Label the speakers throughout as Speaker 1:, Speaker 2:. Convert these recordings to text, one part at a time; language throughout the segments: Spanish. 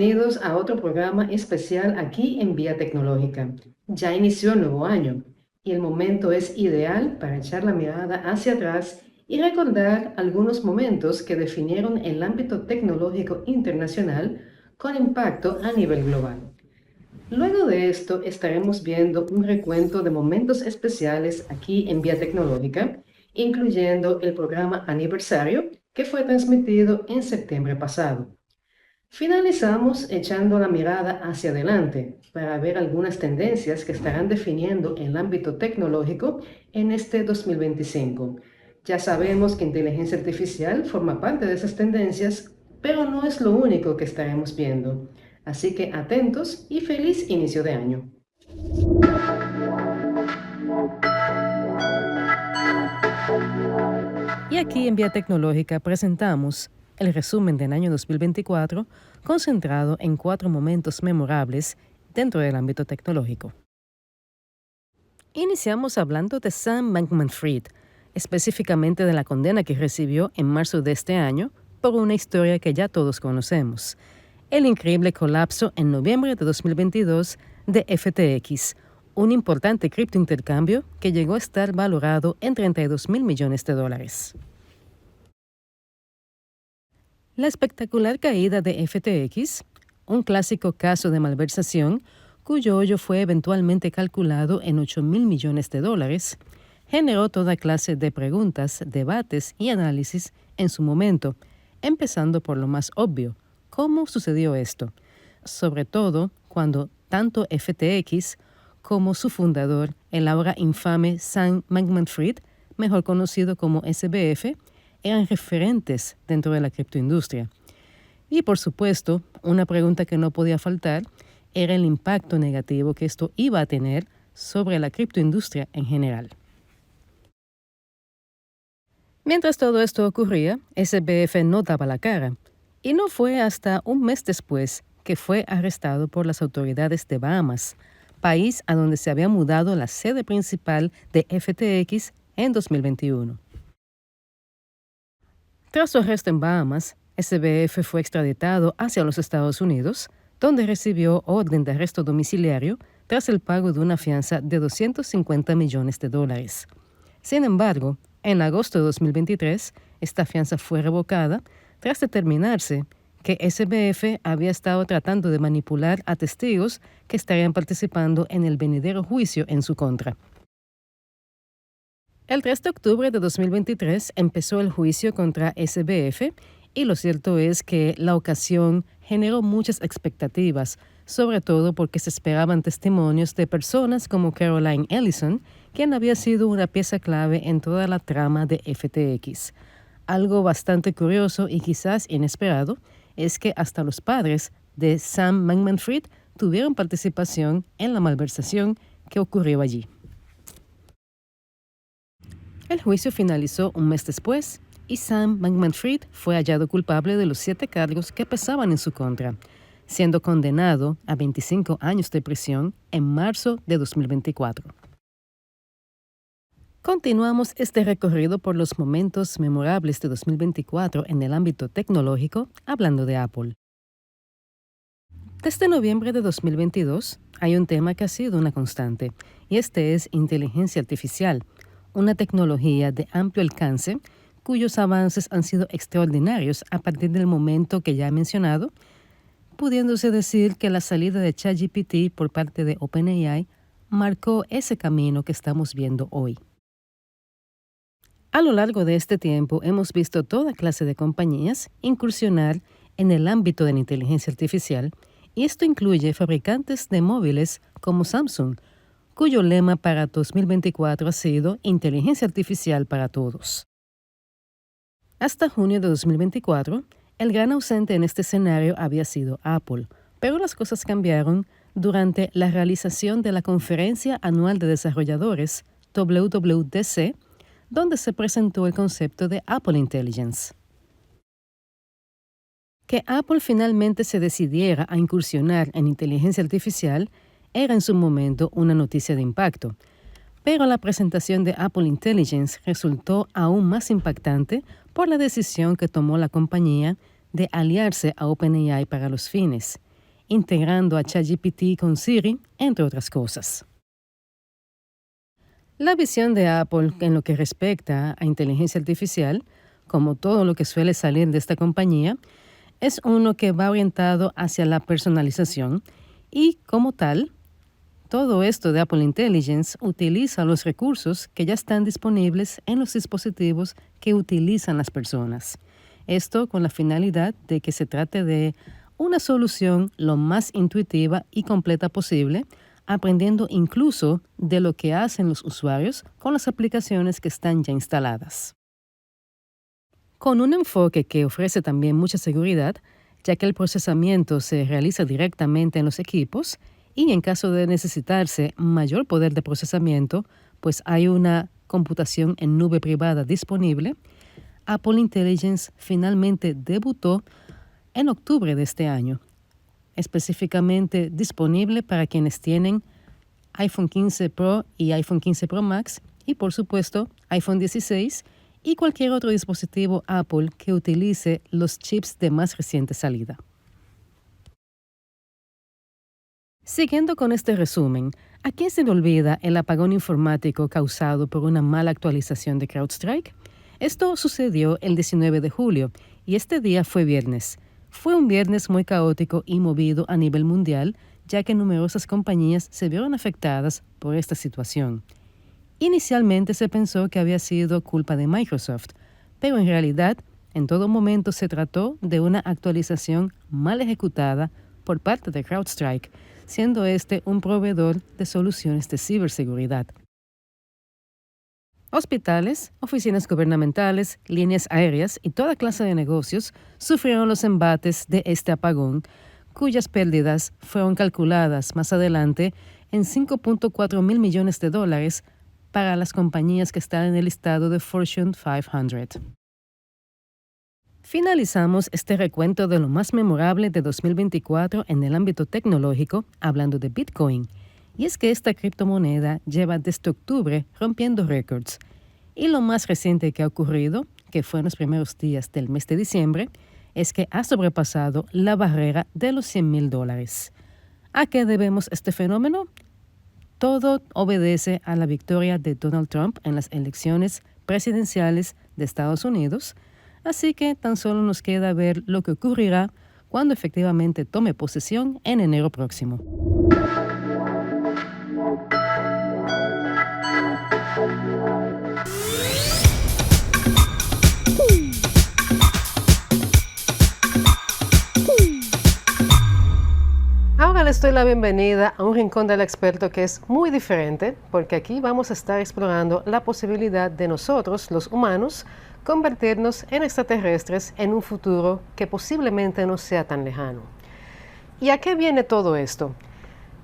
Speaker 1: bienvenidos a otro programa especial aquí en Vía Tecnológica. Ya inició el nuevo año y el momento es ideal para echar la mirada hacia atrás y recordar algunos momentos que definieron el ámbito tecnológico internacional con impacto a nivel global. Luego de esto estaremos viendo un recuento de momentos especiales aquí en Vía Tecnológica, incluyendo el programa Aniversario que fue transmitido en septiembre pasado. Finalizamos echando la mirada hacia adelante para ver algunas tendencias que estarán definiendo el ámbito tecnológico en este 2025. Ya sabemos que inteligencia artificial forma parte de esas tendencias, pero no es lo único que estaremos viendo. Así que atentos y feliz inicio de año.
Speaker 2: Y aquí en Vía Tecnológica presentamos el resumen del año 2024 concentrado en 4 momentos memorables dentro del ámbito tecnológico. Iniciamos hablando de Sam Bankman-Fried, específicamente de la condena que recibió en marzo de este año por una historia que ya todos conocemos, el increíble colapso en noviembre de 2022 de FTX, un importante criptointercambio que llegó a estar valorado en $32,000 millones. La espectacular caída de FTX, un clásico caso de malversación cuyo hoyo fue eventualmente calculado en $8,000 millones, generó toda clase de preguntas, debates y análisis en su momento, empezando por lo más obvio: ¿cómo sucedió esto? Sobre todo cuando tanto FTX como su fundador, el ahora infame Sam Bankman-Fried, mejor conocido como SBF, eran referentes dentro de la criptoindustria. Y por supuesto, una pregunta que no podía faltar era el impacto negativo que esto iba a tener sobre la criptoindustria en general. Mientras todo esto ocurría, SBF no daba la cara, y no fue hasta un mes después que fue arrestado por las autoridades de Bahamas, país a donde se había mudado la sede principal de FTX en 2021. Tras su arresto en Bahamas, SBF fue extraditado hacia los Estados Unidos, donde recibió orden de arresto domiciliario tras el pago de una fianza de $250 millones. Sin embargo, en agosto de 2023, esta fianza fue revocada tras determinarse que SBF había estado tratando de manipular a testigos que estarían participando en el venidero juicio en su contra. El 3 de octubre de 2023 empezó el juicio contra SBF y lo cierto es que la ocasión generó muchas expectativas, sobre todo porque se esperaban testimonios de personas como Caroline Ellison, quien había sido una pieza clave en toda la trama de FTX. Algo bastante curioso y quizás inesperado es que hasta los padres de Sam Bankman-Fried tuvieron participación en la malversación que ocurrió allí. El juicio finalizó un mes después y Sam Bankman-Fried fue hallado culpable de los 7 cargos que pesaban en su contra, siendo condenado a 25 años de prisión en marzo de 2024. Continuamos este recorrido por los momentos memorables de 2024 en el ámbito tecnológico, hablando de Apple. Desde noviembre de 2022 hay un tema que ha sido una constante, y este es inteligencia artificial, una tecnología de amplio alcance cuyos avances han sido extraordinarios a partir del momento que ya he mencionado, pudiéndose decir que la salida de ChatGPT por parte de OpenAI marcó ese camino que estamos viendo hoy. A lo largo de este tiempo hemos visto toda clase de compañías incursionar en el ámbito de la inteligencia artificial, y esto incluye fabricantes de móviles como Samsung, cuyo lema para 2024 ha sido Inteligencia Artificial para Todos. Hasta junio de 2024, el gran ausente en este escenario había sido Apple, pero las cosas cambiaron durante la realización de la Conferencia Anual de Desarrolladores, WWDC, donde se presentó el concepto de Apple Intelligence. Que Apple finalmente se decidiera a incursionar en inteligencia artificial era en su momento una noticia de impacto, pero la presentación de Apple Intelligence resultó aún más impactante por la decisión que tomó la compañía de aliarse a OpenAI para los fines, integrando a ChatGPT con Siri, entre otras cosas. La visión de Apple en lo que respecta a inteligencia artificial, como todo lo que suele salir de esta compañía, es uno que va orientado hacia la personalización y, como tal, todo esto de Apple Intelligence utiliza los recursos que ya están disponibles en los dispositivos que utilizan las personas. Esto con la finalidad de que se trate de una solución lo más intuitiva y completa posible, aprendiendo incluso de lo que hacen los usuarios con las aplicaciones que están ya instaladas. Con un enfoque que ofrece también mucha seguridad, ya que el procesamiento se realiza directamente en los equipos y en caso de necesitarse mayor poder de procesamiento, pues hay una computación en nube privada disponible, Apple Intelligence finalmente debutó en octubre de este año, específicamente disponible para quienes tienen iPhone 15 Pro y iPhone 15 Pro Max y, por supuesto, iPhone 16 y cualquier otro dispositivo Apple que utilice los chips de más reciente salida. Siguiendo con este resumen, ¿a quién se le olvida el apagón informático causado por una mala actualización de CrowdStrike? Esto sucedió el 19 de julio y este día fue viernes. Fue un viernes muy caótico y movido a nivel mundial, ya que numerosas compañías se vieron afectadas por esta situación. Inicialmente se pensó que había sido culpa de Microsoft, pero en realidad en todo momento se trató de una actualización mal ejecutada por parte de CrowdStrike, siendo este un proveedor de soluciones de ciberseguridad. Hospitales, oficinas gubernamentales, líneas aéreas y toda clase de negocios sufrieron los embates de este apagón, cuyas pérdidas fueron calculadas más adelante en $5.4 mil millones para las compañías que están en el listado de Fortune 500. Finalizamos este recuento de lo más memorable de 2024 en el ámbito tecnológico hablando de Bitcoin. Y es que esta criptomoneda lleva desde octubre rompiendo récords. Y lo más reciente que ha ocurrido, que fue en los primeros días del mes de diciembre, es que ha sobrepasado la barrera de los $100,000. ¿A qué debemos este fenómeno? Todo obedece a la victoria de Donald Trump en las elecciones presidenciales de Estados Unidos, así que tan solo nos queda ver lo que ocurrirá cuando efectivamente tome posesión en enero próximo. Ahora les doy la bienvenida a un rincón del experto que es muy diferente, porque aquí vamos a estar explorando la posibilidad de nosotros, los humanos, convertirnos en extraterrestres en un futuro que posiblemente no sea tan lejano. ¿Y a qué viene todo esto?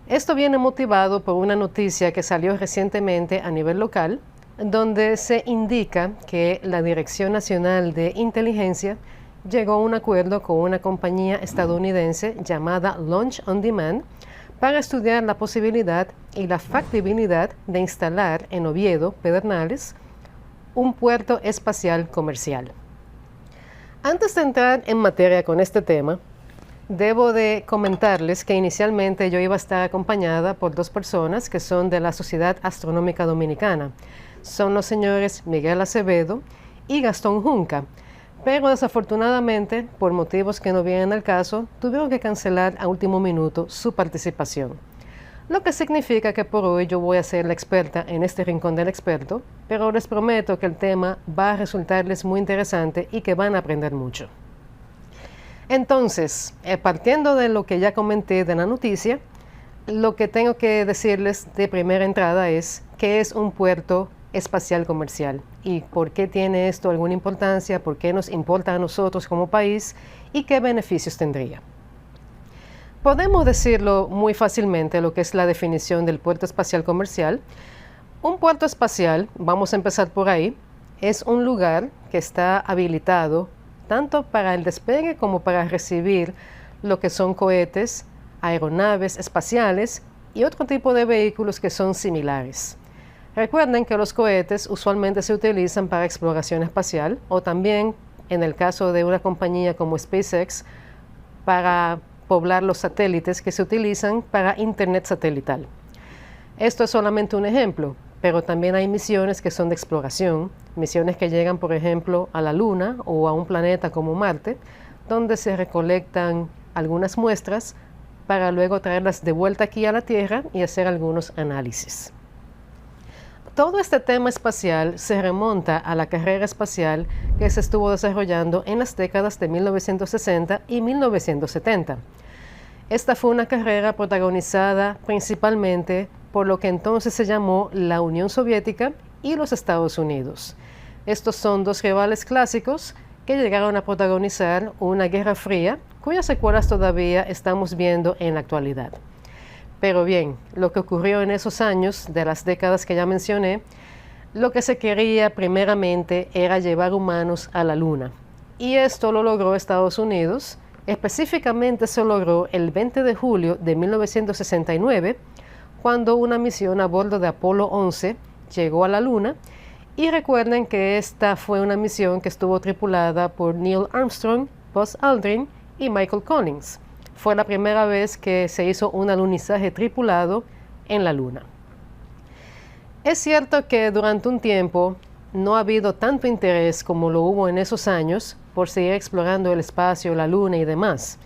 Speaker 2: Esto viene motivado por una noticia que salió recientemente a nivel local, donde se indica que la Dirección Nacional de Inteligencia llegó a un acuerdo con una compañía estadounidense llamada Launch on Demand para estudiar la posibilidad y la factibilidad de instalar en Oviedo, Pedernales, un puerto espacial comercial. Antes de entrar en materia con este tema, debo de comentarles que inicialmente yo iba a estar acompañada por dos personas que son de la Sociedad Astronómica Dominicana. Son los señores Miguel Acevedo y Gastón Junca, pero desafortunadamente, por motivos que no vienen al caso, tuvieron que cancelar a último minuto su participación. Lo que significa que por hoy yo voy a ser la experta en este rincón del experto, pero les prometo que el tema va a resultarles muy interesante y que van a aprender mucho. Entonces, partiendo de lo que ya comenté de la noticia, lo que tengo que decirles de primera entrada es qué es un puerto espacial comercial y por qué tiene esto alguna importancia, por qué nos importa a nosotros como país y qué beneficios tendría. Podemos decirlo muy fácilmente lo que es la definición del puerto espacial comercial. Un puerto espacial, vamos a empezar por ahí, es un lugar que está habilitado tanto para el despegue como para recibir lo que son cohetes, aeronaves espaciales y otro tipo de vehículos que son similares. Recuerden que los cohetes usualmente se utilizan para exploración espacial o también, en el caso de una compañía como SpaceX, para poblar los satélites que se utilizan para Internet satelital. Esto es solamente un ejemplo, pero también hay misiones que son de exploración, misiones que llegan, por ejemplo, a la Luna o a un planeta como Marte, donde se recolectan algunas muestras para luego traerlas de vuelta aquí a la Tierra y hacer algunos análisis. Todo este tema espacial se remonta a la carrera espacial que se estuvo desarrollando en las décadas de 1960 y 1970. Esta fue una carrera protagonizada principalmente por lo que entonces se llamó la Unión Soviética y los Estados Unidos. Estos son dos rivales clásicos que llegaron a protagonizar una guerra fría, cuyas secuelas todavía estamos viendo en la actualidad. Pero bien, lo que ocurrió en esos años, de las décadas que ya mencioné, lo que se quería primeramente era llevar humanos a la Luna. Y esto lo logró Estados Unidos. Específicamente se logró el 20 de julio de 1969, cuando una misión a bordo de Apolo 11 llegó a la Luna. Y recuerden que esta fue una misión que estuvo tripulada por Neil Armstrong, Buzz Aldrin y Michael Collins. Fue la primera vez que se hizo un alunizaje tripulado en la Luna. Es cierto que durante un tiempo no ha habido tanto interés como lo hubo en esos años por seguir explorando el espacio, la Luna y demás.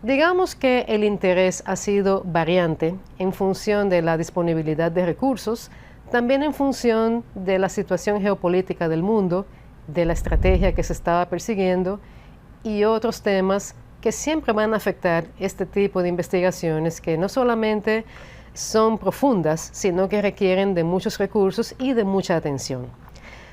Speaker 2: Digamos que el interés ha sido variante en función de la disponibilidad de recursos, también en función de la situación geopolítica del mundo, de la estrategia que se estaba persiguiendo y otros temas que siempre van a afectar este tipo de investigaciones que no solamente son profundas, sino que requieren de muchos recursos y de mucha atención.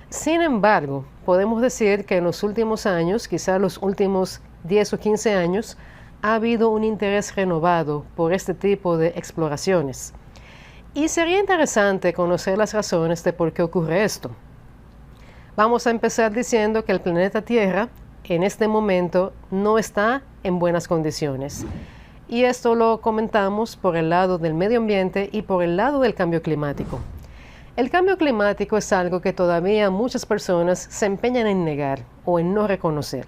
Speaker 2: Sin embargo, podemos decir que en los últimos años, quizás los últimos 10 o 15 años, ha habido un interés renovado por este tipo de exploraciones. Y sería interesante conocer las razones de por qué ocurre esto. Vamos a empezar diciendo que el planeta Tierra en este momento no está en buenas condiciones. Y esto lo comentamos por el lado del medio ambiente y por el lado del cambio climático. El cambio climático es algo que todavía muchas personas se empeñan en negar o en no reconocer.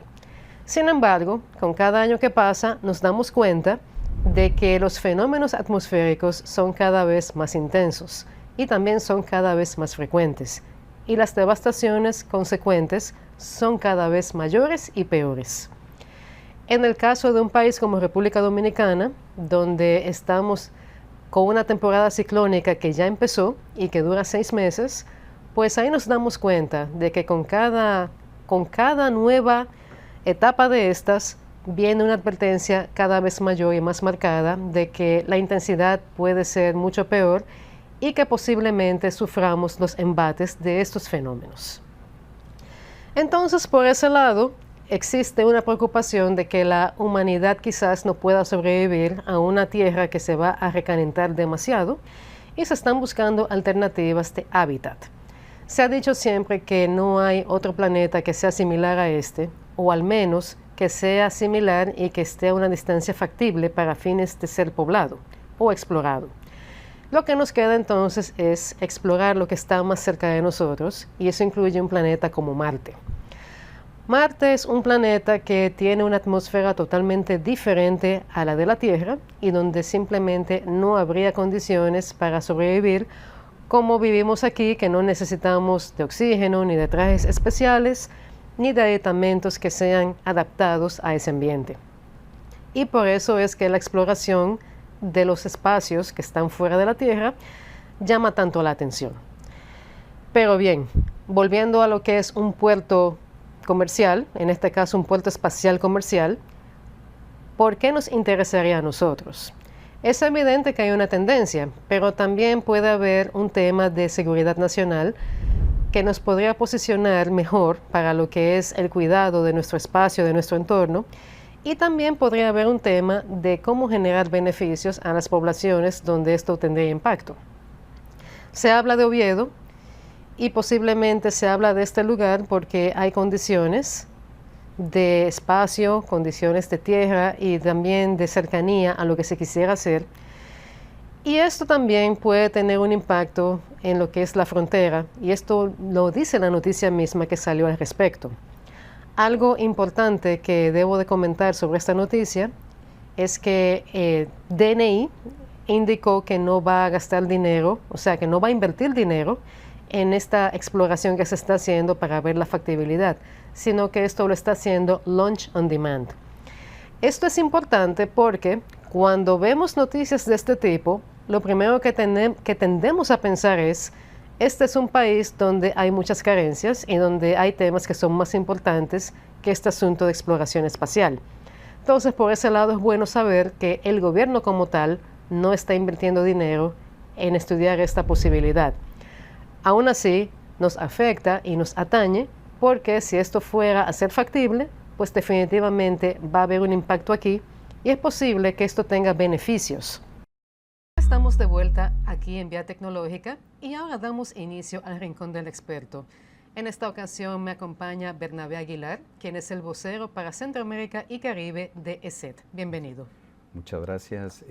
Speaker 2: Sin embargo, con cada año que pasa nos damos cuenta de que los fenómenos atmosféricos son cada vez más intensos y también son cada vez más frecuentes. Y las devastaciones consecuentes son cada vez mayores y peores. En el caso de un país como República Dominicana, donde estamos con una temporada ciclónica que ya empezó y que dura 6 meses, pues ahí nos damos cuenta de que con cada nueva etapa de estas viene una advertencia cada vez mayor y más marcada de que la intensidad puede ser mucho peor y que posiblemente suframos los embates de estos fenómenos. Entonces, por ese lado, existe una preocupación de que la humanidad quizás no pueda sobrevivir a una Tierra que se va a recalentar demasiado y se están buscando alternativas de hábitat. Se ha dicho siempre que no hay otro planeta que sea similar a este, o al menos que sea similar y que esté a una distancia factible para fines de ser poblado o explorado. Lo que nos queda entonces es explorar lo que está más cerca de nosotros, y eso incluye un planeta como Marte. Marte es un planeta que tiene una atmósfera totalmente diferente a la de la Tierra y donde simplemente no habría condiciones para sobrevivir como vivimos aquí, que no necesitamos de oxígeno, ni de trajes especiales, ni de aditamentos que sean adaptados a ese ambiente. Y por eso es que la exploración de los espacios que están fuera de la Tierra llama tanto la atención. Pero bien, volviendo a lo que es un puerto comercial, en este caso un puerto espacial comercial, ¿por qué nos interesaría a nosotros? Es evidente que hay una tendencia, pero también puede haber un tema de seguridad nacional que nos podría posicionar mejor para lo que es el cuidado de nuestro espacio, de nuestro entorno, y también podría haber un tema de cómo generar beneficios a las poblaciones donde esto tendría impacto. Se habla de Oviedo y posiblemente se habla de este lugar porque hay condiciones de espacio, condiciones de tierra y también de cercanía a lo que se quisiera hacer. Y esto también puede tener un impacto en lo que es la frontera, y esto lo dice la noticia misma que salió al respecto. Algo importante que debo de comentar sobre esta noticia es que DNI indicó que no va a gastar dinero, o sea, que no va a invertir dinero en esta exploración que se está haciendo para ver la factibilidad, sino que esto lo está haciendo Launch on Demand. Esto es importante porque cuando vemos noticias de este tipo, lo primero que tendemos a pensar es, este es un país donde hay muchas carencias y donde hay temas que son más importantes que este asunto de exploración espacial. Entonces, por ese lado es bueno saber que el gobierno como tal no está invirtiendo dinero en estudiar esta posibilidad. Aún así, nos afecta y nos atañe porque si esto fuera a ser factible, pues definitivamente va a haber un impacto aquí y es posible que esto tenga beneficios. Estamos de vuelta aquí en Vía Tecnológica y ahora damos inicio al Rincón del Experto. En esta ocasión me acompaña Bernabé Aguilar, quien es el vocero para Centroamérica y Caribe de ESET. Bienvenido.
Speaker 3: Muchas gracias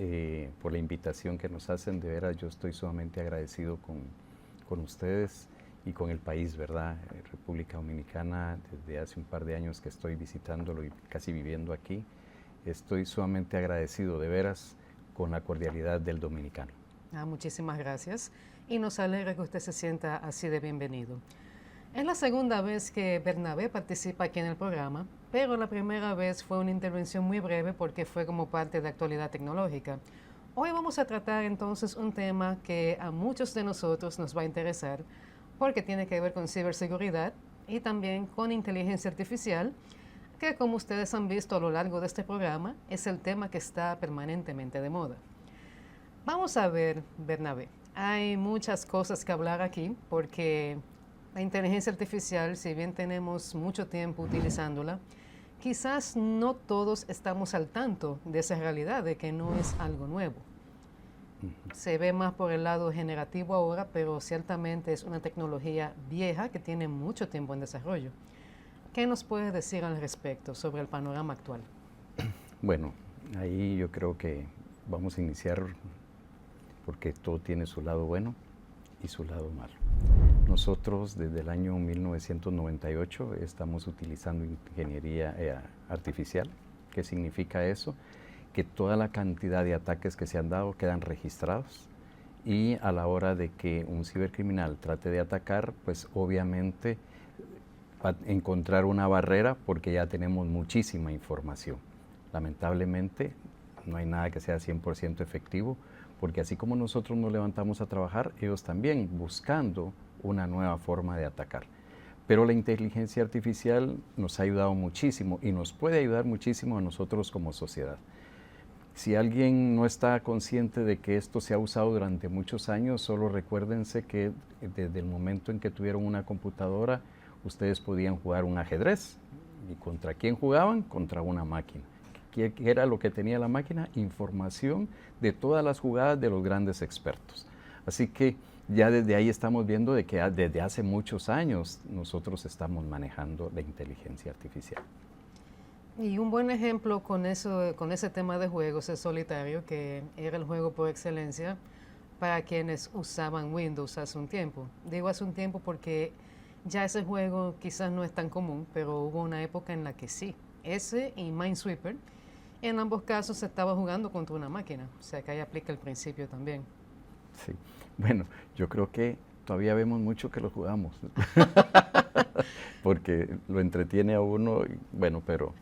Speaker 3: por la invitación que nos hacen. De veras, yo estoy sumamente agradecido con ustedes y con el país, ¿verdad? República Dominicana, desde hace un par de años que estoy visitándolo y casi viviendo aquí. Estoy sumamente agradecido, de veras, con la cordialidad del dominicano.
Speaker 2: Muchísimas gracias y nos alegra que usted se sienta así de bienvenido. Es la segunda vez que Bernabé participa aquí en el programa, pero la primera vez fue una intervención muy breve porque fue como parte de Actualidad Tecnológica. Hoy vamos a tratar entonces un tema que a muchos de nosotros nos va a interesar porque tiene que ver con ciberseguridad y también con inteligencia artificial, que como ustedes han visto a lo largo de este programa, es el tema que está permanentemente de moda. Vamos a ver, Bernabé, hay muchas cosas que hablar aquí porque la inteligencia artificial, si bien tenemos mucho tiempo utilizándola, quizás no todos estamos al tanto de esa realidad, de que no es algo nuevo. Se ve más por el lado generativo ahora, pero ciertamente es una tecnología vieja que tiene mucho tiempo en desarrollo. ¿Qué nos puede decir al respecto sobre el panorama actual?
Speaker 3: Bueno, ahí yo creo que vamos a iniciar porque todo tiene su lado bueno y su lado malo. Nosotros desde el año 1998 estamos utilizando ingeniería artificial. ¿Qué significa eso? Que toda la cantidad de ataques que se han dado quedan registrados y a la hora de que un cibercriminal trate de atacar, pues obviamente va a encontrar una barrera porque ya tenemos muchísima información. Lamentablemente no hay nada que sea 100% efectivo, porque así como nosotros nos levantamos a trabajar, ellos también buscando una nueva forma de atacar. Pero la inteligencia artificial nos ha ayudado muchísimo y nos puede ayudar muchísimo a nosotros como sociedad. Si alguien no está consciente de que esto se ha usado durante muchos años, solo recuérdense que desde el momento en que tuvieron una computadora, ustedes podían jugar un ajedrez. ¿Y contra quién jugaban? Contra una máquina. ¿Qué era lo que tenía la máquina? Información de todas las jugadas de los grandes expertos. Así que ya desde ahí estamos viendo de que desde hace muchos años nosotros estamos manejando la inteligencia artificial.
Speaker 2: Y un buen ejemplo con ese tema de juegos es Solitario, que era el juego por excelencia para quienes usaban Windows hace un tiempo. Digo hace un tiempo porque ya ese juego quizás no es tan común, pero hubo una época en la que sí. Ese y Minesweeper, en ambos casos se estaba jugando contra una máquina, o sea que ahí aplica el principio también.
Speaker 3: Sí, bueno, yo creo que todavía vemos mucho que lo jugamos, porque lo entretiene a uno, bueno, pero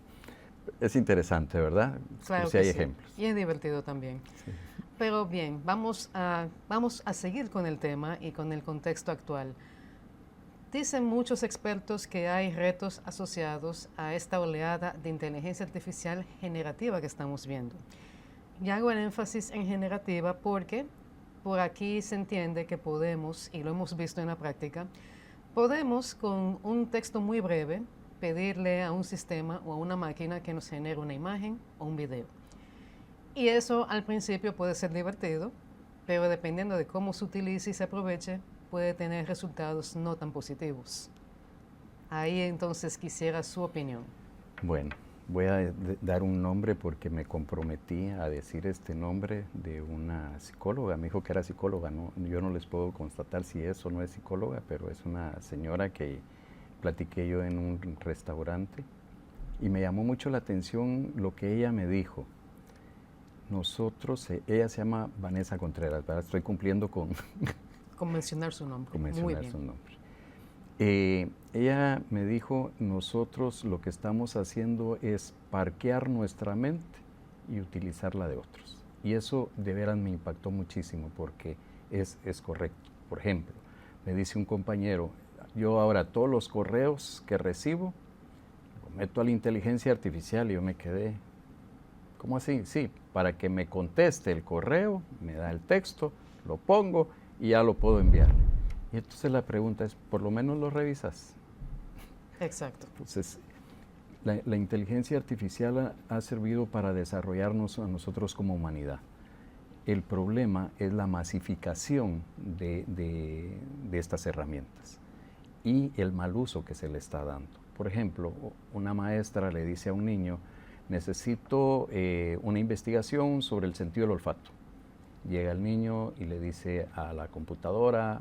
Speaker 3: es interesante, ¿verdad?
Speaker 2: Claro
Speaker 3: si
Speaker 2: que
Speaker 3: hay
Speaker 2: sí.
Speaker 3: ejemplos.
Speaker 2: Y es divertido también.
Speaker 3: Sí.
Speaker 2: Pero bien, vamos a seguir con el tema y con el contexto actual. Dicen muchos expertos que hay retos asociados a esta oleada de inteligencia artificial generativa que estamos viendo. Y hago el énfasis en generativa porque por aquí se entiende que podemos, y lo hemos visto en la práctica, podemos con un texto muy breve pedirle a un sistema o a una máquina que nos genere una imagen o un video. Y eso al principio puede ser divertido, pero dependiendo de cómo se utilice y se aproveche, puede tener resultados no tan positivos. Ahí entonces quisiera su opinión.
Speaker 3: Bueno, voy a dar un nombre porque me comprometí a decir este nombre de una psicóloga. Me dijo que era psicóloga, ¿no? Yo no les puedo constatar si es o no es psicóloga, pero es una señora que platiqué yo en un restaurante y me llamó mucho la atención lo que ella me dijo. nosotros, ella se llama Vanessa Contreras, ¿verdad? Estoy cumpliendo con
Speaker 2: Mencionar su nombre. Muy
Speaker 3: mencionar
Speaker 2: bien.
Speaker 3: su nombre. Ella me dijo, nosotros lo que estamos haciendo es parquear nuestra mente y utilizarla de otros. Y eso de veras me impactó muchísimo porque es correcto. Por ejemplo, me dice un compañero, yo ahora todos los correos que recibo, lo meto a la inteligencia artificial y yo me quedé, ¿cómo así? Sí, para que me conteste el correo, me da el texto, lo pongo y ya lo puedo enviar. Y entonces la pregunta es, ¿por lo menos lo revisas?
Speaker 2: Exacto.
Speaker 3: Entonces, la inteligencia artificial ha servido para desarrollarnos a nosotros como humanidad. El problema es la masificación de estas herramientas y el mal uso que se le está dando. Por ejemplo, una maestra le dice a un niño, necesito una investigación sobre el sentido del olfato. Llega el niño y le dice a la computadora,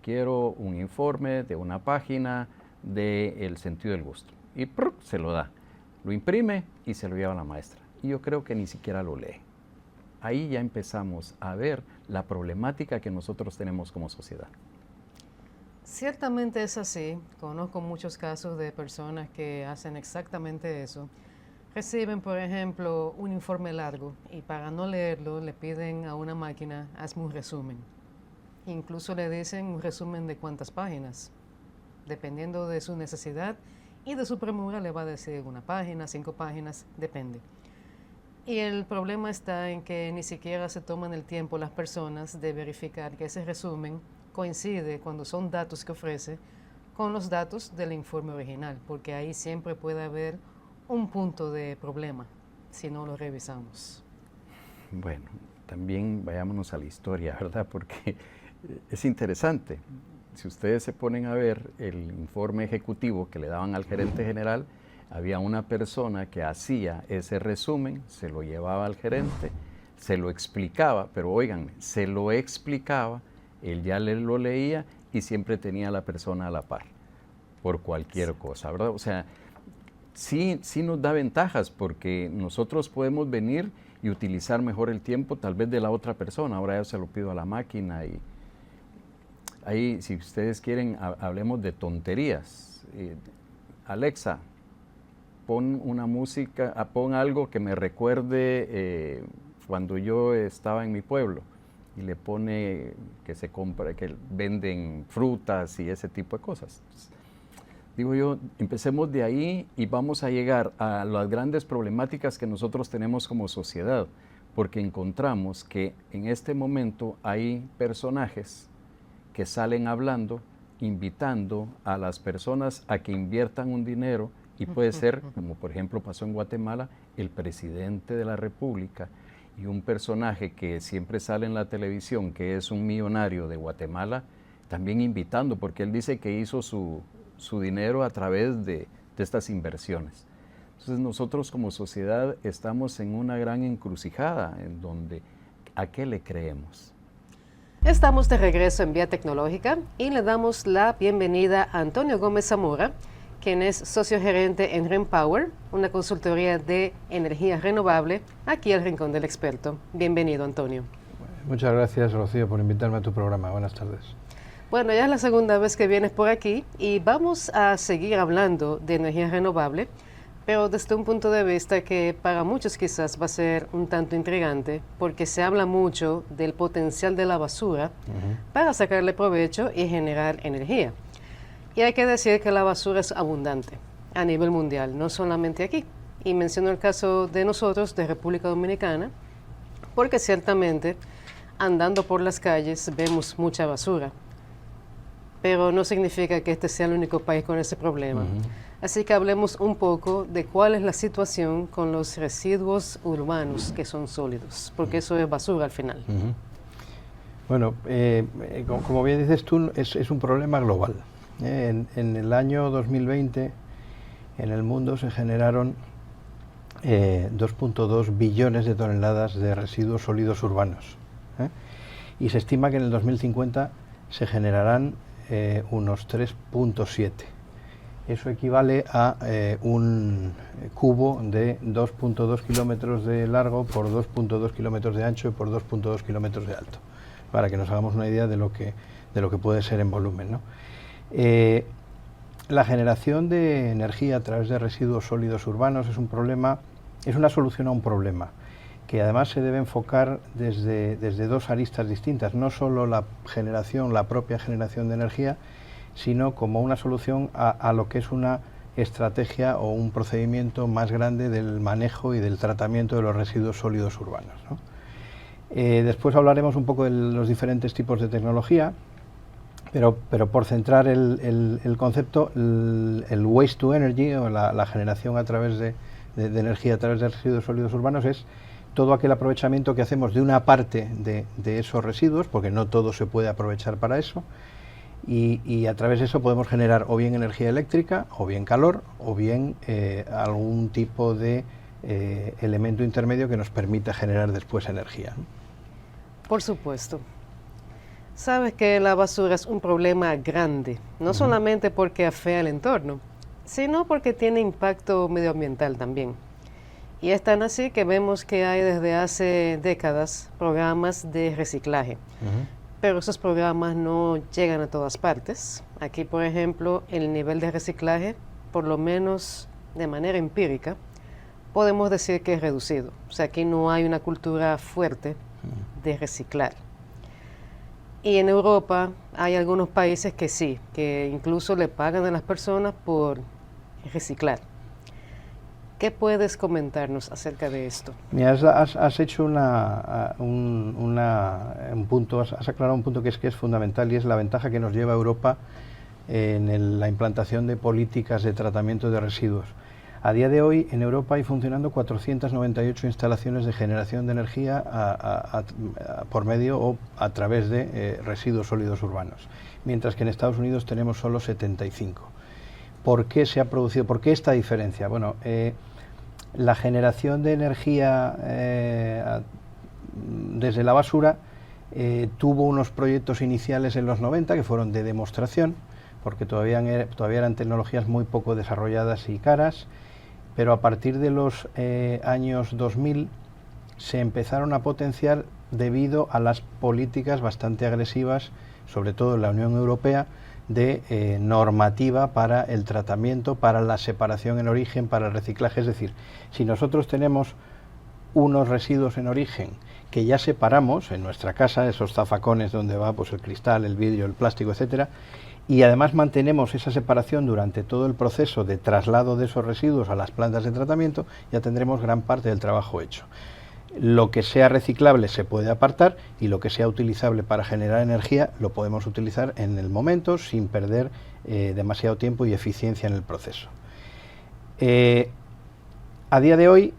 Speaker 3: quiero un informe de una página del sentido del gusto. Y se lo da, lo imprime y se lo lleva a la maestra. Y yo creo que ni siquiera lo lee. Ahí ya empezamos a ver la problemática que nosotros tenemos como sociedad.
Speaker 2: Ciertamente es así. Conozco muchos casos de personas que hacen exactamente eso. Reciben, por ejemplo, un informe largo y para no leerlo le piden a una máquina, hazme un resumen. Incluso le dicen un resumen de cuántas páginas. Dependiendo de su necesidad y de su premura le va a decir una página, 5 páginas, depende. Y el problema está en que ni siquiera se toman el tiempo las personas de verificar que ese resumen coincide cuando son datos que ofrece con los datos del informe original, porque ahí siempre puede haber un punto de problema si no lo revisamos.
Speaker 3: Bueno, también vayámonos a la historia, ¿verdad? Porque es interesante. Si ustedes se ponen a ver el informe ejecutivo que le daban al gerente general, había una persona que hacía ese resumen, se lo llevaba al gerente, se lo explicaba, pero óiganme, se lo explicaba, él ya lo leía y siempre tenía a la persona a la par, por cualquier cosa, ¿verdad? O sea, sí nos da ventajas porque nosotros podemos venir y utilizar mejor el tiempo tal vez de la otra persona, ahora ya se lo pido a la máquina y ahí, si ustedes quieren, hablemos de tonterías. Alexa, pon una música, pon algo que me recuerde cuando yo estaba en mi pueblo y le pone que se compra, que venden frutas y ese tipo de cosas. Entonces, digo yo, empecemos de ahí y vamos a llegar a las grandes problemáticas que nosotros tenemos como sociedad, porque encontramos que en este momento hay personajes que salen hablando, invitando a las personas a que inviertan un dinero y puede ser, como por ejemplo pasó en Guatemala, el presidente de la República y un personaje que siempre sale en la televisión, que es un millonario de Guatemala, también invitando, porque él dice que hizo su dinero a través de estas inversiones. Entonces nosotros como sociedad estamos en una gran encrucijada en donde, ¿a qué le creemos?
Speaker 2: Estamos de regreso en Vía Tecnológica y le damos la bienvenida a Antonio Gómez Zamora, quien es socio gerente en RenPower, una consultoría de energía renovable, aquí al Rincón del Experto. Bienvenido, Antonio.
Speaker 4: Muchas gracias, Rocío, por invitarme a tu programa. Buenas tardes.
Speaker 2: Bueno, ya es la segunda vez que vienes por aquí y vamos a seguir hablando de energía renovable, pero desde un punto de vista que para muchos quizás va a ser un tanto intrigante, porque se habla mucho del potencial de la basura para sacarle provecho y generar energía. Y hay que decir que la basura es abundante a nivel mundial, no solamente aquí. Y menciono el caso de nosotros, de República Dominicana, porque ciertamente andando por las calles vemos mucha basura, pero no significa que este sea el único país con ese problema. Así que hablemos un poco de cuál es la situación con los residuos urbanos que son sólidos, porque eso es basura al final.
Speaker 4: Bueno, como bien dices tú, es un problema global. En el año 2020 en el mundo se generaron 2.2 billones de toneladas de residuos sólidos urbanos. Y se estima que en el 2050 se generarán unos 3.7. eso equivale a un cubo de 2.2 kilómetros de largo por 2.2 kilómetros de ancho y por 2.2 kilómetros de alto, para que nos hagamos una idea de lo que puede ser en volumen, ¿no? La generación de energía a través de residuos sólidos urbanos es un problema, es una solución a un problema, que además se debe enfocar desde dos aristas distintas, no solo la propia generación de energía, sino como una solución a lo que es una estrategia o un procedimiento más grande del manejo y del tratamiento de los residuos sólidos urbanos, ¿no? Después hablaremos un poco de los diferentes tipos de tecnología, pero por centrar el concepto, el waste to energy, o la generación a través de energía a través de residuos sólidos urbanos, es todo aquel aprovechamiento que hacemos de una parte de esos residuos, porque no todo se puede aprovechar para eso, y a través de eso podemos generar o bien energía eléctrica, o bien calor, o bien algún tipo de elemento intermedio que nos permita generar después energía, ¿no?
Speaker 2: Por supuesto. Sabes que la basura es un problema grande, no solamente porque afea el entorno, sino porque tiene impacto medioambiental también. Y es tan así que vemos que hay desde hace décadas programas de reciclaje, pero esos programas no llegan a todas partes. Aquí, por ejemplo, el nivel de reciclaje, por lo menos de manera empírica, podemos decir que es reducido. O sea, aquí no hay una cultura fuerte de reciclar. Y en Europa hay algunos países que sí, que incluso le pagan a las personas por reciclar. ¿Qué puedes comentarnos acerca de esto?
Speaker 4: Mira, has hecho un punto, has aclarado un punto que es fundamental, y es la ventaja que nos lleva Europa en la implantación de políticas de tratamiento de residuos. A día de hoy en Europa hay funcionando 498 instalaciones de generación de energía por medio o a través de residuos sólidos urbanos, mientras que en Estados Unidos tenemos solo 75. ¿Por qué se ha producido? ¿Por qué esta diferencia? Bueno, la generación de energía desde la basura tuvo unos proyectos iniciales en los 90 que fueron de demostración, porque todavía eran tecnologías muy poco desarrolladas y caras, pero a partir de los años 2000 se empezaron a potenciar debido a las políticas bastante agresivas, sobre todo en la Unión Europea, de normativa para el tratamiento, para la separación en origen, para el reciclaje. Es decir, si nosotros tenemos unos residuos en origen que ya separamos en nuestra casa, esos zafacones donde va pues el cristal, el vidrio, el plástico, etcétera, y además mantenemos esa separación durante todo el proceso de traslado de esos residuos a las plantas de tratamiento, ya tendremos gran parte del trabajo hecho. Lo que sea reciclable se puede apartar, y lo que sea utilizable para generar energía lo podemos utilizar en el momento sin perder demasiado tiempo y eficiencia en el proceso. A día de hoy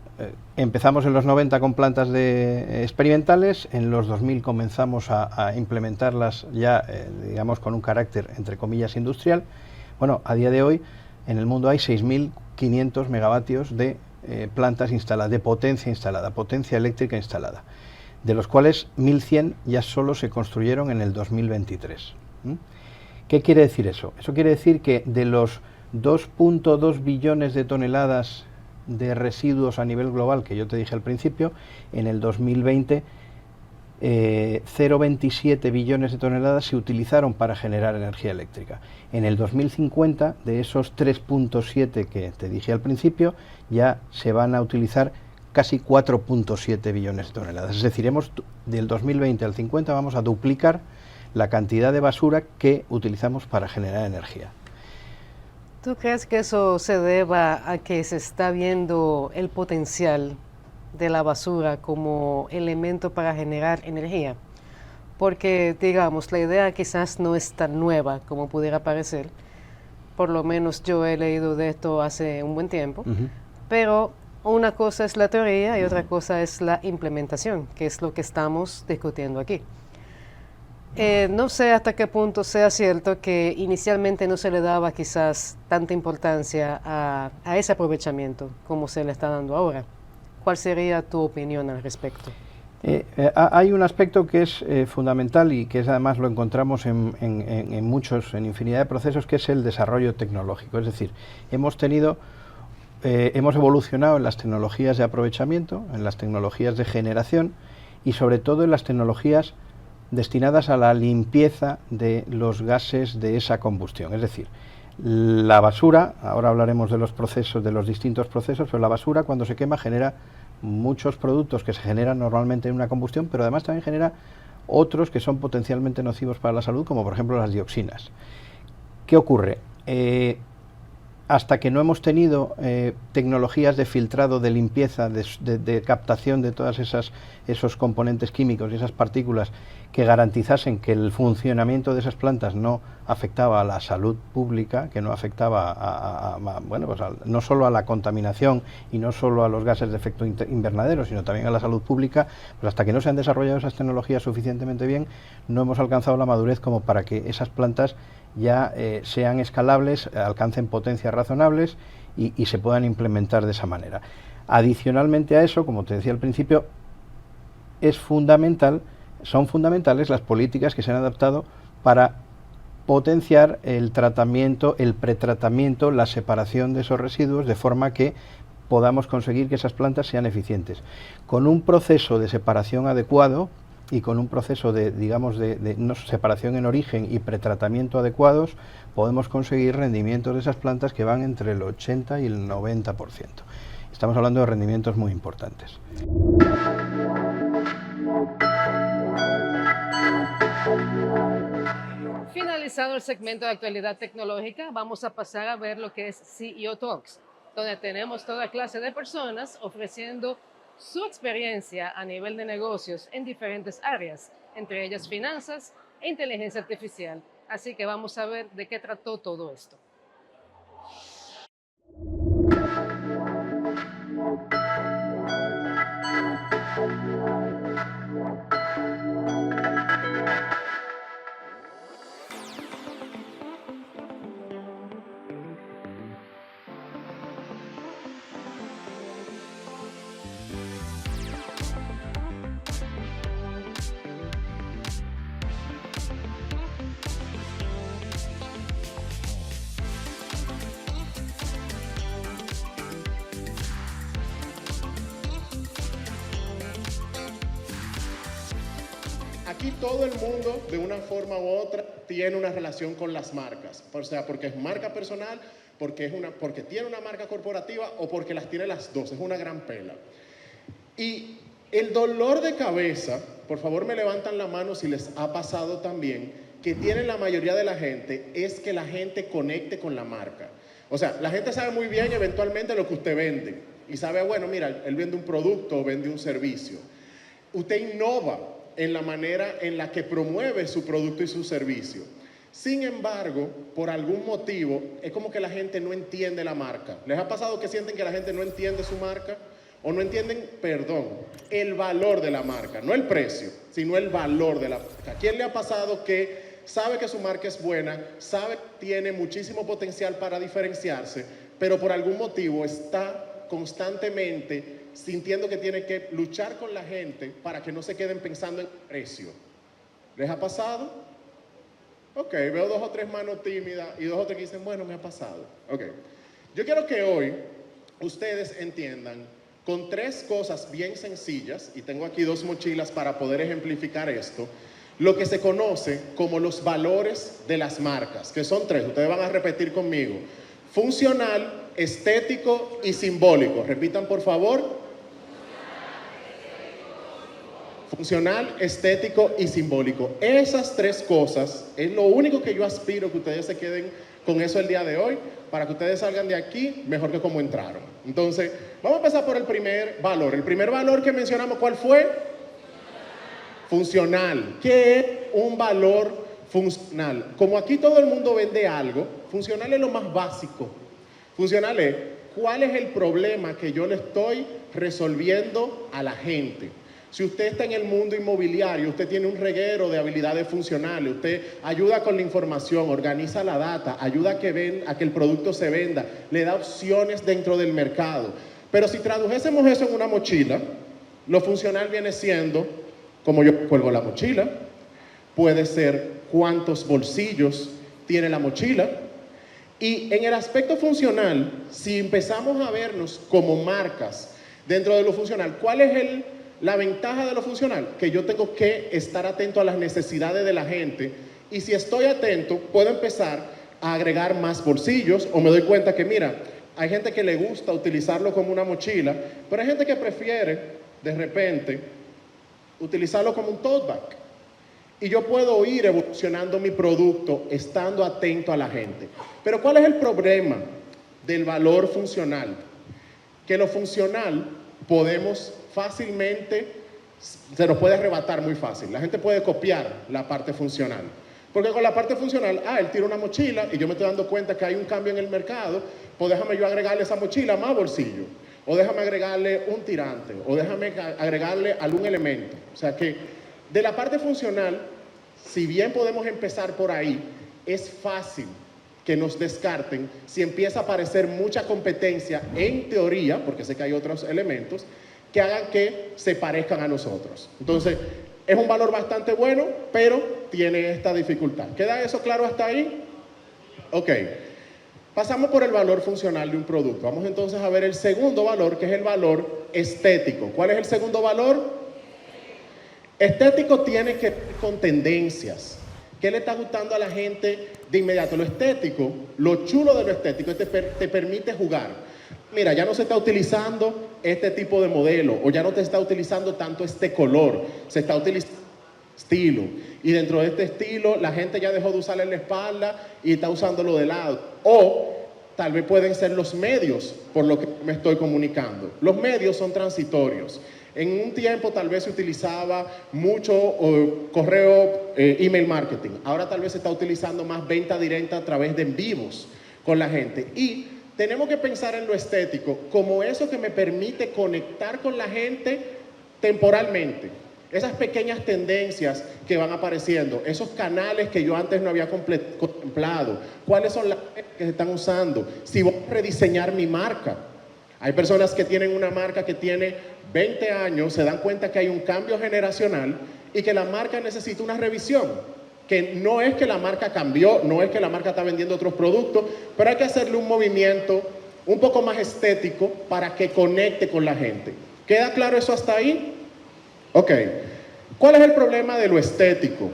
Speaker 4: empezamos en los 90 con plantas experimentales, en los 2000 comenzamos a implementarlas ya digamos con un carácter entre comillas industrial. Bueno, a día de hoy en el mundo hay 6.500 megavatios de plantas instaladas, de potencia instalada, potencia eléctrica instalada, de los cuales 1.100 ya solo se construyeron en el 2023. ¿Qué quiere decir eso? Eso quiere decir que de los 2.2 billones de toneladas de residuos a nivel global que yo te dije al principio, en el 2020 0,27 billones de toneladas se utilizaron para generar energía eléctrica. En el 2050, de esos 3,7 que te dije al principio, ya se van a utilizar casi 4,7 billones de toneladas. Es decir, del 2020 al 50 vamos a duplicar la cantidad de basura que utilizamos para generar energía.
Speaker 2: ¿Tú crees que eso se deba a que se está viendo el potencial de la basura como elemento para generar energía? Porque, digamos, la idea quizás no es tan nueva como pudiera parecer, por lo menos yo he leído de esto hace un buen tiempo, pero una cosa es la teoría y otra cosa es la implementación, que es lo que estamos discutiendo aquí. No sé hasta qué punto sea cierto que inicialmente no se le daba quizás tanta importancia a ese aprovechamiento como se le está dando ahora. ¿Cuál sería tu opinión al respecto?
Speaker 4: Hay un aspecto que es fundamental y que es, además lo encontramos en infinidad de procesos, que es el desarrollo tecnológico. Es decir, hemos evolucionado en las tecnologías de aprovechamiento, en las tecnologías de generación y sobre todo en las tecnologías destinadas a la limpieza de los gases de esa combustión. Es decir, la basura, ahora hablaremos de los procesos, de los distintos procesos, pero la basura cuando se quema genera muchos productos que se generan normalmente en una combustión, pero además también genera otros que son potencialmente nocivos para la salud, como por ejemplo las dioxinas. ¿Qué ocurre? Hasta que no hemos tenido tecnologías de filtrado, de limpieza, de captación de todas esos componentes químicos y esas partículas que garantizasen que el funcionamiento de esas plantas no afectaba a la salud pública, que no afectaba no solo a la contaminación y no solo a los gases de efecto invernadero, sino también a la salud pública, pues hasta que no se han desarrollado esas tecnologías suficientemente bien, no hemos alcanzado la madurez como para que esas plantas ya sean escalables, alcancen potencias razonables y se puedan implementar de esa manera. Adicionalmente a eso, como te decía al principio, son fundamentales las políticas que se han adaptado para potenciar el tratamiento, el pretratamiento, la separación de esos residuos, de forma que podamos conseguir que esas plantas sean eficientes. Con un proceso de separación adecuado y con un proceso de separación en origen y pretratamiento adecuados, podemos conseguir rendimientos de esas plantas que van entre el 80 y el 90%. Estamos hablando de rendimientos muy importantes.
Speaker 2: Finalizado el segmento de actualidad tecnológica, vamos a pasar a ver lo que es CEO Talks, donde tenemos toda clase de personas ofreciendo su experiencia a nivel de negocios en diferentes áreas, entre ellas finanzas e inteligencia artificial. Así que vamos a ver de qué trató todo esto.
Speaker 5: Aquí todo el mundo, de una forma u otra, tiene una relación con las marcas. O sea, porque es marca personal, porque tiene una marca corporativa o porque las tiene las dos. Es una gran pela. Y el dolor de cabeza, por favor me levantan la mano si les ha pasado también, que tiene la mayoría de la gente, es que la gente conecte con la marca. O sea, la gente sabe muy bien eventualmente lo que usted vende. Y sabe, bueno, mira, él vende un producto o vende un servicio. Usted innova en la manera en la que promueve su producto y su servicio. Sin embargo, por algún motivo, es como que la gente no entiende la marca. ¿Les ha pasado que sienten que la gente no entiende su marca? O no entienden, el valor de la marca. No el precio, sino el valor de la marca. ¿A quién le ha pasado que sabe que su marca es buena, sabe que tiene muchísimo potencial para diferenciarse, pero por algún motivo está constantemente sintiendo que tiene que luchar con la gente para que no se queden pensando en precio? ¿Les ha pasado? Ok, veo 2 o 3 manos tímidas y 2 o 3 que dicen, bueno, me ha pasado. Ok, yo quiero que hoy ustedes entiendan con 3 cosas bien sencillas, y tengo aquí 2 mochilas para poder ejemplificar esto, lo que se conoce como los valores de las marcas, que son 3, ustedes van a repetir conmigo: funcional, estético y simbólico. Repitan, por favor. Funcional, estético y simbólico. Esas 3 cosas es lo único que yo aspiro que ustedes se queden con eso el día de hoy, para que ustedes salgan de aquí mejor que como entraron. Entonces, vamos a empezar por el primer valor. El primer valor que mencionamos, ¿cuál fue? Funcional. ¿Qué es un valor funcional? Como aquí todo el mundo vende algo, funcional es lo más básico. Funcional es, ¿cuál es el problema que yo le estoy resolviendo a la gente? Si usted está en el mundo inmobiliario, usted tiene un reguero de habilidades funcionales, usted ayuda con la información, organiza la data, ayuda a que el producto se venda, le da opciones dentro del mercado. Pero si tradujésemos eso en una mochila, Lo funcional viene siendo cómo yo cuelgo la mochila, puede ser cuántos bolsillos tiene la mochila. Y en el aspecto funcional, si empezamos a vernos como marcas dentro de lo funcional, ¿cuál es la ventaja de lo funcional? Que yo tengo que estar atento a las necesidades de la gente, y si estoy atento, puedo empezar a agregar más bolsillos, o me doy cuenta que, mira, hay gente que le gusta utilizarlo como una mochila, pero hay gente que prefiere, de repente, utilizarlo como un tote bag. Y yo puedo ir evolucionando mi producto estando atento a la gente. Pero ¿cuál es el problema del valor funcional? Que lo funcional podemos fácilmente, se nos puede arrebatar muy fácil. La gente puede copiar la parte funcional. Porque con la parte funcional, él tira una mochila y yo me estoy dando cuenta que hay un cambio en el mercado, pues déjame yo agregarle a esa mochila más bolsillo. O déjame agregarle un tirante. O déjame agregarle algún elemento. O sea que de la parte funcional, si bien podemos empezar por ahí, es fácil que nos descarten si empieza a aparecer mucha competencia en teoría, porque sé que hay otros elementos, que hagan que se parezcan a nosotros. Entonces, es un valor bastante bueno, pero tiene esta dificultad. ¿Queda eso claro hasta ahí? Ok. Pasamos por el valor funcional de un producto. Vamos entonces a ver el segundo valor, que es el valor estético. ¿Cuál es el segundo valor? Estético tiene que ver con tendencias. ¿Qué le está gustando a la gente de inmediato? Lo estético, lo chulo de lo estético, te permite jugar. Mira, ya no se está utilizando este tipo de modelo, o ya no te está utilizando tanto este color, se está utilizando estilo. Y dentro de este estilo, la gente ya dejó de usarlo en la espalda y está usándolo de lado. O tal vez pueden ser los medios por lo que me estoy comunicando. Los medios son transitorios. En un tiempo tal vez se utilizaba mucho correo, email marketing. Ahora tal vez se está utilizando más venta directa a través de en vivos con la gente. Y tenemos que pensar en lo estético como eso que me permite conectar con la gente temporalmente. Esas pequeñas tendencias que van apareciendo, esos canales que yo antes no había contemplado, cuáles son las que se están usando, si voy a rediseñar mi marca. Hay personas que tienen una marca que tiene 20 años, se dan cuenta que hay un cambio generacional y que la marca necesita una revisión. Que no es que la marca cambió, no es que la marca está vendiendo otros productos, pero hay que hacerle un movimiento un poco más estético para que conecte con la gente. ¿Queda claro eso hasta ahí? Ok. ¿Cuál es el problema de lo estético?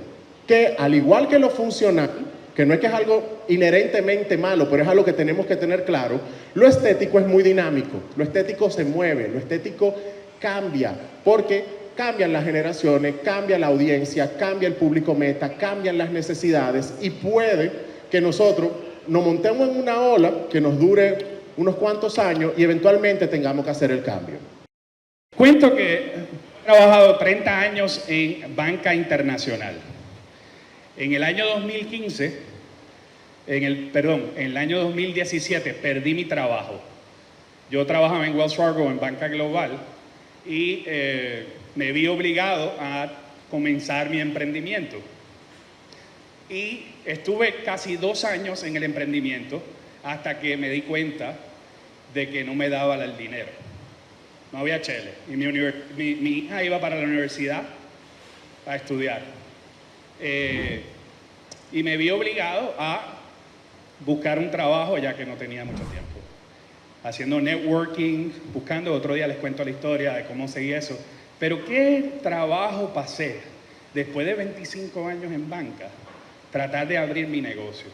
Speaker 5: Que al igual que lo funcional, que no es que es algo inherentemente malo, pero es algo que tenemos que tener claro, lo estético es muy dinámico, lo estético se mueve, lo estético cambia, porque cambian las generaciones, cambia la audiencia, cambia el público meta, cambian las necesidades, y puede que nosotros nos montemos en una ola que nos dure unos cuantos años y eventualmente tengamos que hacer el cambio.
Speaker 6: Cuento que he trabajado 30 años en banca internacional. En el año 2015, en el año 2017 perdí mi trabajo. Yo trabajaba en Wells Fargo en banca global y me vi obligado a comenzar mi emprendimiento. Y estuve casi 2 años en el emprendimiento hasta que me di cuenta de que no me daba el dinero. No había chele. Y mi hija iba para la universidad a estudiar. Y me vi obligado a buscar un trabajo ya que no tenía mucho tiempo. Haciendo networking, buscando, otro día les cuento la historia de cómo seguí eso. Pero qué trabajo pasé después de 25 años en banca, tratar de abrir mi negocio.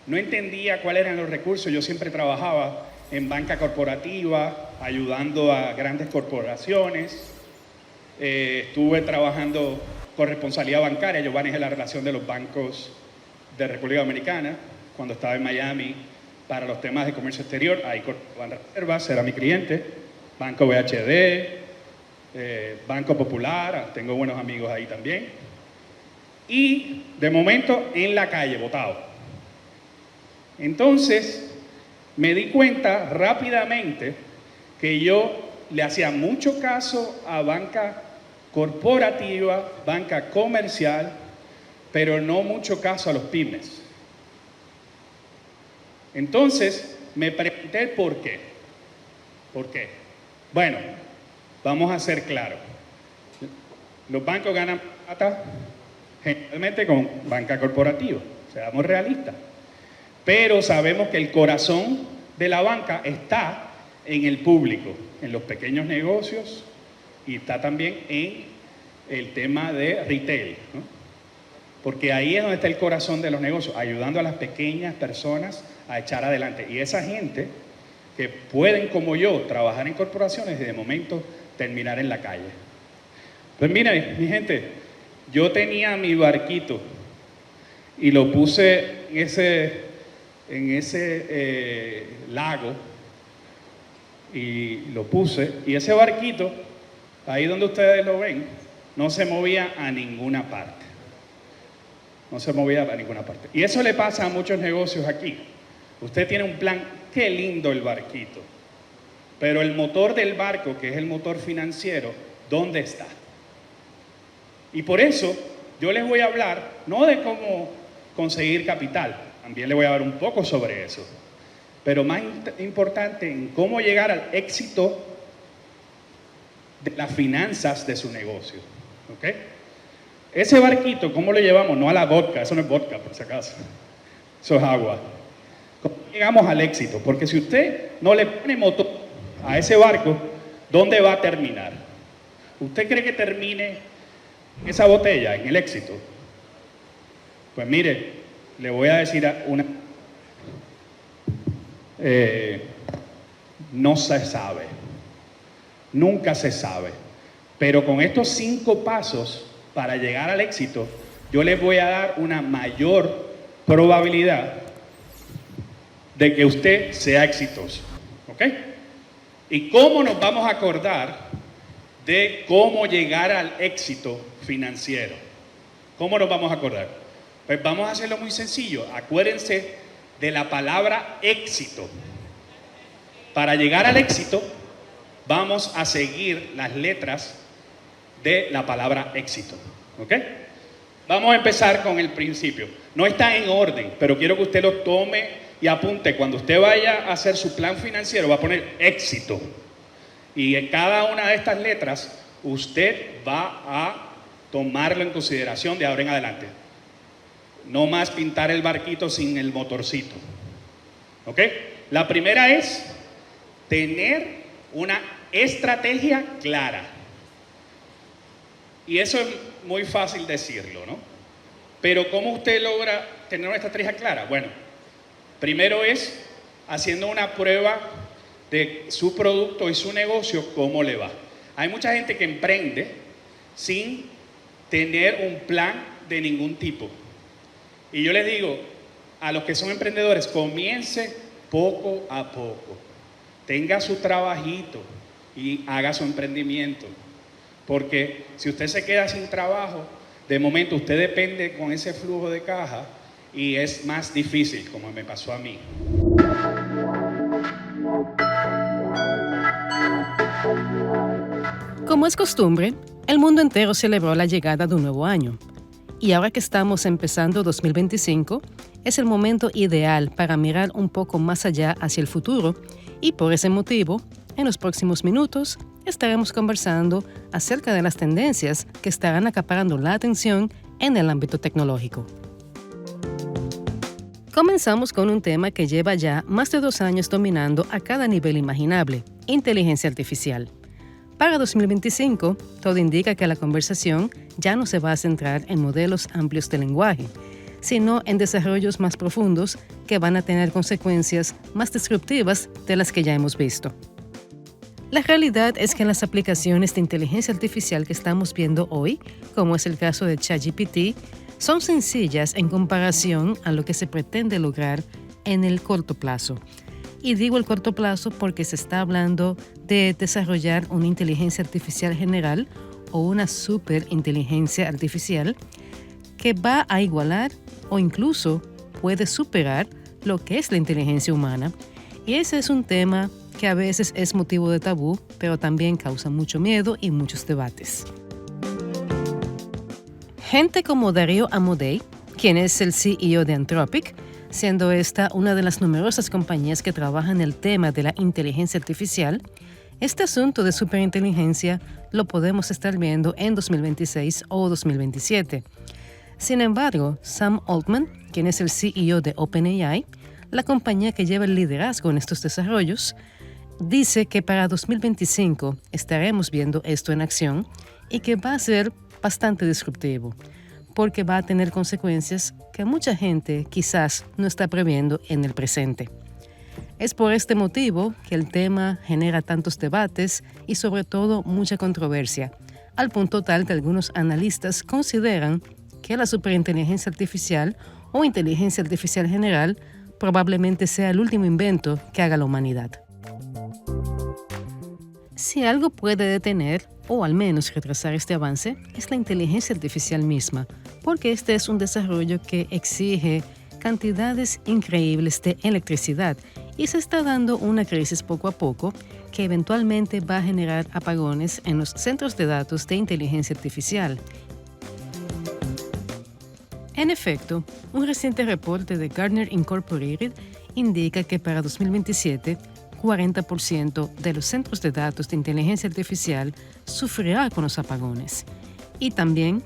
Speaker 6: No entendía cuáles eran los recursos. Yo siempre trabajaba en banca corporativa, ayudando a grandes corporaciones. Estuve trabajando con responsabilidad bancaria. Yo manejé la relación de los bancos de República Dominicana cuando estaba en Miami para los temas de comercio exterior. Ahí Banreservas era mi cliente, Banco BHD, Banco Popular, tengo buenos amigos ahí también. Y de momento en la calle, botado. Entonces me di cuenta rápidamente que yo le hacía mucho caso a banca corporativa, banca comercial, pero no mucho caso a los pymes. Entonces me pregunté el por qué. ¿Por qué? Bueno, Vamos a ser claros. Los bancos ganan plata generalmente con banca corporativa, seamos realistas. Pero sabemos que el corazón de la banca está en el público, en los pequeños negocios y está también en el tema de retail, ¿no? Porque ahí es donde está el corazón de los negocios, ayudando a las pequeñas personas a echar adelante. Y esa gente que pueden, como yo, trabajar en corporaciones y de momento terminar en la calle. Pues mire, mi gente, yo tenía mi barquito y lo puse en ese lago y lo puse, y ese barquito, ahí donde ustedes lo ven, no se movía a ninguna parte. No se movía a ninguna parte. Y eso le pasa a muchos negocios aquí. Usted tiene un plan, qué lindo el barquito, pero el motor del barco, que es el motor financiero, ¿dónde está? Y por eso yo les voy a hablar, no de cómo conseguir capital, también les voy a hablar un poco sobre eso, pero más importante en cómo llegar al éxito de las finanzas de su negocio. ¿Ok? Ese barquito, ¿cómo lo llevamos? No a la vodka, eso no es vodka por si acaso, eso es agua. ¿Cómo llegamos al éxito? Porque si usted no le pone motor a ese barco, ¿dónde va a terminar? ¿Usted cree que termine esa botella en el éxito? Pues mire, le voy a decir una... no se sabe, nunca se sabe, pero con estos 5 pasos para llegar al éxito, yo les voy a dar una mayor probabilidad de que usted sea exitoso. ¿Ok? ¿Y cómo nos vamos a acordar de cómo llegar al éxito financiero? ¿Cómo nos vamos a acordar? Pues vamos a hacerlo muy sencillo. Acuérdense de la palabra éxito. Para llegar al éxito, vamos a seguir las letras de la palabra éxito. ¿Ok? Vamos a empezar con el principio. No está en orden, pero quiero que usted lo tome y apunte. Cuando usted vaya a hacer su plan financiero, va a poner éxito. Y en cada una de estas letras, usted va a tomarlo en consideración de ahora en adelante. No más pintar el barquito sin el motorcito. ¿Ok? La primera es tener una estrategia clara. Y eso es muy fácil decirlo, ¿no? Pero ¿cómo usted logra tener una estrategia clara? Bueno, primero es haciendo una prueba de su producto y su negocio, cómo le va. Hay mucha gente que emprende sin tener un plan de ningún tipo. Y yo les digo a los que son emprendedores, comience poco a poco. Tenga su trabajito y haga su emprendimiento. Porque si usted se queda sin trabajo, de momento usted depende con ese flujo de caja y es más difícil, como me pasó a mí.
Speaker 2: Como es costumbre, el mundo entero celebró la llegada de un nuevo año. Y ahora que estamos empezando 2025, es el momento ideal para mirar un poco más allá hacia el futuro y por ese motivo, en los próximos minutos, estaremos conversando acerca de las tendencias que estarán acaparando la atención en el ámbito tecnológico. Comenzamos con un tema que lleva ya más de 2 años dominando a cada nivel imaginable, inteligencia artificial. Para 2025, todo indica que la conversación ya no se va a centrar en modelos amplios de lenguaje, sino en desarrollos más profundos que van a tener consecuencias más disruptivas de las que ya hemos visto. La realidad es que las aplicaciones de inteligencia artificial que estamos viendo hoy, como es el caso de ChatGPT, son sencillas en comparación a lo que se pretende lograr en el corto plazo. Y digo el corto plazo porque se está hablando de desarrollar una inteligencia artificial general o una superinteligencia artificial que va a igualar o incluso puede superar lo que es la inteligencia humana. Y ese es un tema que a veces es motivo de tabú, pero también causa mucho miedo y muchos debates. Gente como Darío Amodei, quien es el CEO de Anthropic, siendo esta una de las numerosas compañías que trabajan en el tema de la inteligencia artificial, Este asunto de superinteligencia lo podemos estar viendo en 2026 o 2027. Sin embargo, Sam Altman, quien es el CEO de OpenAI, la compañía que lleva el liderazgo en estos desarrollos, dice que para 2025 estaremos viendo esto en acción y que va a ser bastante disruptivo, porque va a tener consecuencias que mucha gente quizás no está previendo en el presente. Es por este motivo que el tema genera tantos debates y sobre todo mucha controversia, al punto tal que algunos analistas consideran que la superinteligencia artificial o inteligencia artificial general probablemente sea el último invento que haga la humanidad. Si algo puede detener o al menos retrasar este avance, es la inteligencia artificial misma, porque este es un desarrollo que exige cantidades increíbles de electricidad y se está dando una crisis poco a poco que eventualmente va a generar apagones en los centros de datos de inteligencia artificial. En efecto, un reciente reporte de Gartner Incorporated indica que para 2027, 40% de los centros de datos de inteligencia artificial sufrirá con los apagones. Y también,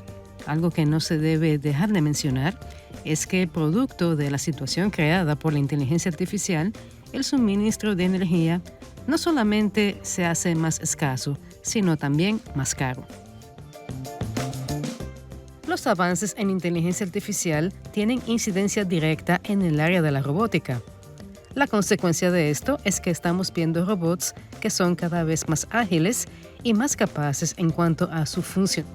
Speaker 2: algo que no se debe dejar de mencionar, es que producto de la situación creada por la inteligencia artificial, el suministro de energía no solamente se hace más escaso, sino también más caro. Los avances en inteligencia artificial tienen incidencia directa en el área de la robótica. La consecuencia de esto es que estamos viendo robots que son cada vez más ágiles y más capaces en cuanto a su función.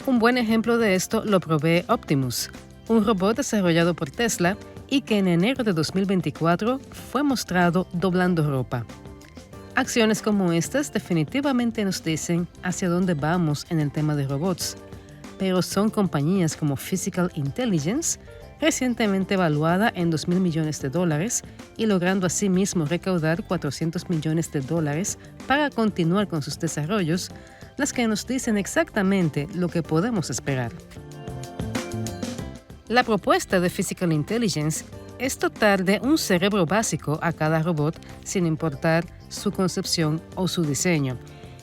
Speaker 2: Un buen ejemplo de esto lo provee Optimus, un robot desarrollado por Tesla y que en enero de 2024 fue mostrado doblando ropa. Acciones como estas definitivamente nos dicen hacia dónde vamos en el tema de robots, pero son compañías como Physical Intelligence, recientemente evaluada en $2.000 millones y logrando asimismo recaudar $400 millones para continuar con sus desarrollos, las que nos dicen exactamente lo que podemos esperar. La propuesta de Physical Intelligence es dotar un cerebro básico a cada robot sin importar su concepción o su diseño.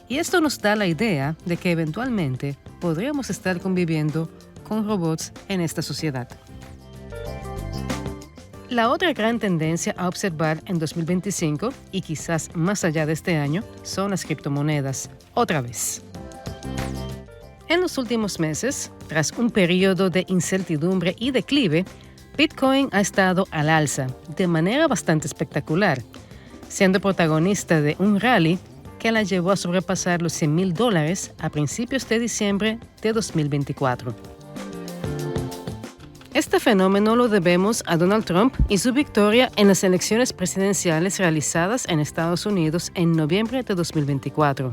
Speaker 2: Y esto nos da la idea de que eventualmente podríamos estar conviviendo con robots en esta sociedad. La otra gran tendencia a observar en 2025 y quizás más allá de este año son las criptomonedas, otra vez. En los últimos meses, tras un periodo de incertidumbre y declive, Bitcoin ha estado al alza de manera bastante espectacular, siendo protagonista de un rally que la llevó a sobrepasar los $100.000 a principios de diciembre de 2024. Este fenómeno lo debemos a Donald Trump y su victoria en las elecciones presidenciales realizadas en Estados Unidos en noviembre de 2024.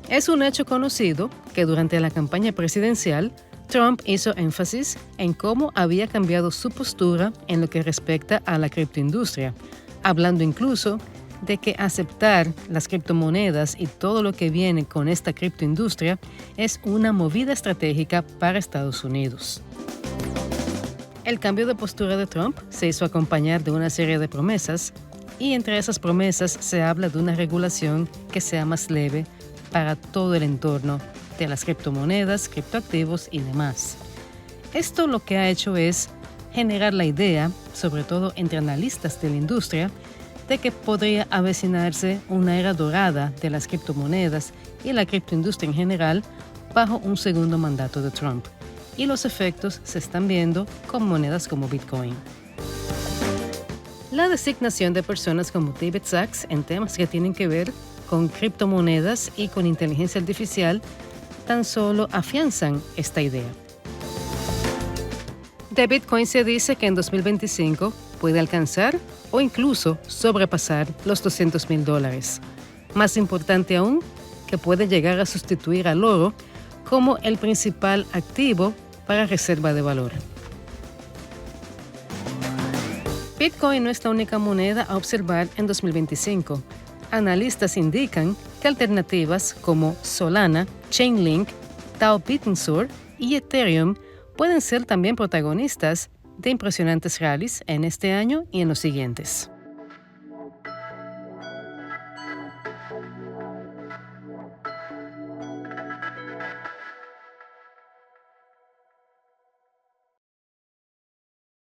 Speaker 2: Es un hecho conocido que durante la campaña presidencial, Trump hizo énfasis en cómo había cambiado su postura en lo que respecta a la criptoindustria, hablando incluso de que aceptar las criptomonedas y todo lo que viene con esta criptoindustria es una movida estratégica para Estados Unidos. El cambio de postura de Trump se hizo acompañar de una serie de promesas, y entre esas promesas se habla de una regulación que sea más leve para todo el entorno de las criptomonedas, criptoactivos y demás. Esto lo que ha hecho es generar la idea, sobre todo entre analistas de la industria, de que podría avecinarse una era dorada de las criptomonedas y la criptoindustria en general bajo un segundo mandato de Trump. Y los efectos se están viendo con monedas como Bitcoin. La designación de personas como David Sacks en temas que tienen que ver con criptomonedas y con inteligencia artificial tan solo afianzan esta idea. De Bitcoin se dice que en 2025 puede alcanzar o incluso sobrepasar los $200.000. Más importante aún, que puede llegar a sustituir al oro como el principal activo para reserva de valor. Bitcoin no es la única moneda a observar en 2025. Analistas indican que alternativas como Solana, Chainlink, Tao Bitensur y Ethereum pueden ser también protagonistas de impresionantes rallies en este año y en los siguientes.